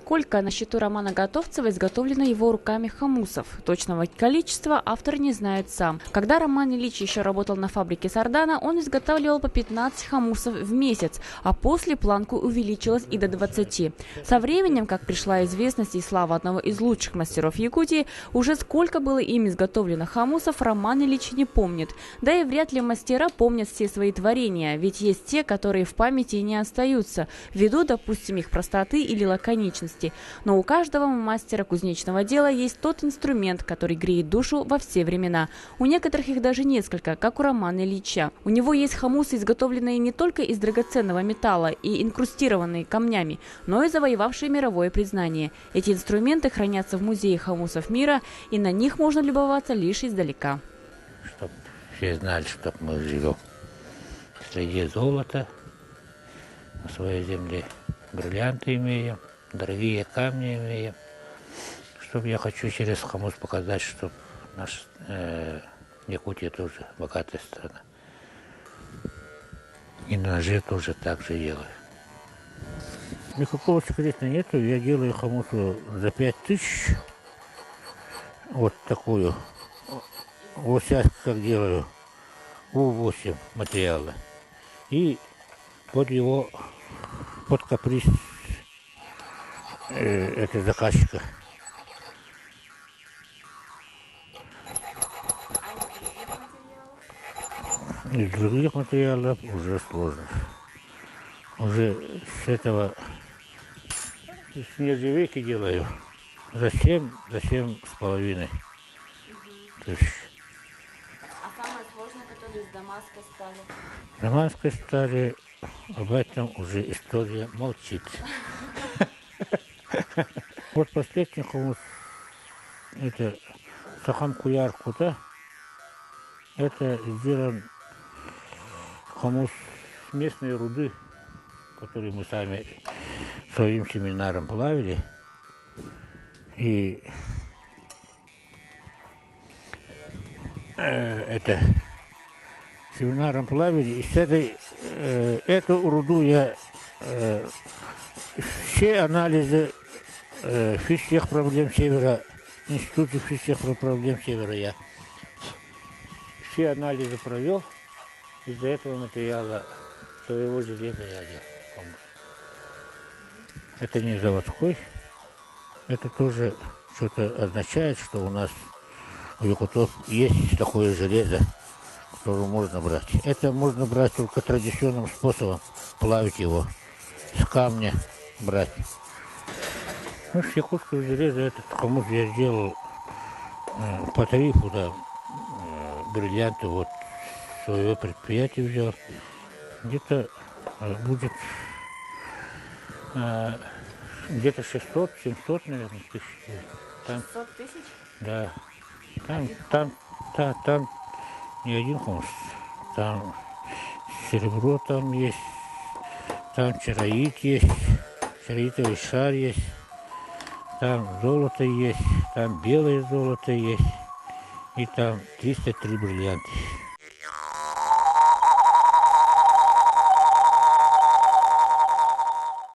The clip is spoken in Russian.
Сколько на счету Романа Готовцева изготовлено его руками хомусов? Точного количества автор не знает сам. Когда Роман Ильич еще работал на фабрике Сардана, он изготавливал по 15 хомусов в месяц, а после планку увеличилась и до 20. Со временем, как пришла известность и слава одного из лучших мастеров Якутии, уже сколько было им изготовлено хомусов, Роман Ильич не помнит. Да и вряд ли мастера помнят все свои творения, ведь есть те, которые в памяти не остаются, ввиду, допустим, их простоты или лаконичности. Но у каждого мастера кузнечного дела есть тот инструмент, который греет душу во все времена. У некоторых их даже несколько, как у Романа Ильича. У него есть хомусы, изготовленные не только из драгоценного металла и инкрустированные камнями, но и завоевавшие мировое признание. Эти инструменты хранятся в музее хомусов мира, и на них можно любоваться лишь издалека. Чтоб все знали, что мы живем среди золота на своей земле, бриллианты имеем, дорогие камни имеем. Чтоб я хочу через хомус показать, что наш Якутия тоже богатая страна. И на ноже тоже так же делаю. Никакого секрета нету. Я делаю хомусу за 5000. Вот такую. Вот сейчас как делаю. У8 материала. И под его, под каприз это заказчика. Из других материалов уже сложно. Уже с этого с нержавейки делаю за 7,5 тысяч. А самое сложное, которое из дамасской стали? Дамасской стали, об этом уже история молчит. Вот последний хомус, это Сахан Куяр-Кута, это сделан хомус с местной руды, который мы сами своим семинаром плавили. И это семинаром плавили. И с эту руду я все анализы физических проблем Севера, Института физических проблем Севера я все анализы провел. Из-за этого материала своего железа я делал хомус. Это не заводской. Это тоже что-то означает, что у нас у якутов есть такое железо, которое можно брать. Это можно брать только традиционным способом, плавить его, с камня брать. Ну, с якутского железа этот хомус я сделал по тарифу, да, бриллианты, вот, своего предприятия взял. Где-то будет где-то 600-700, наверное, тысяч. Там, 600 тысяч? Да. Там не один хомус. Там серебро там есть, там чароит есть, чароитовый шар есть, там золото есть, там белое золото есть, и там 303 бриллианта.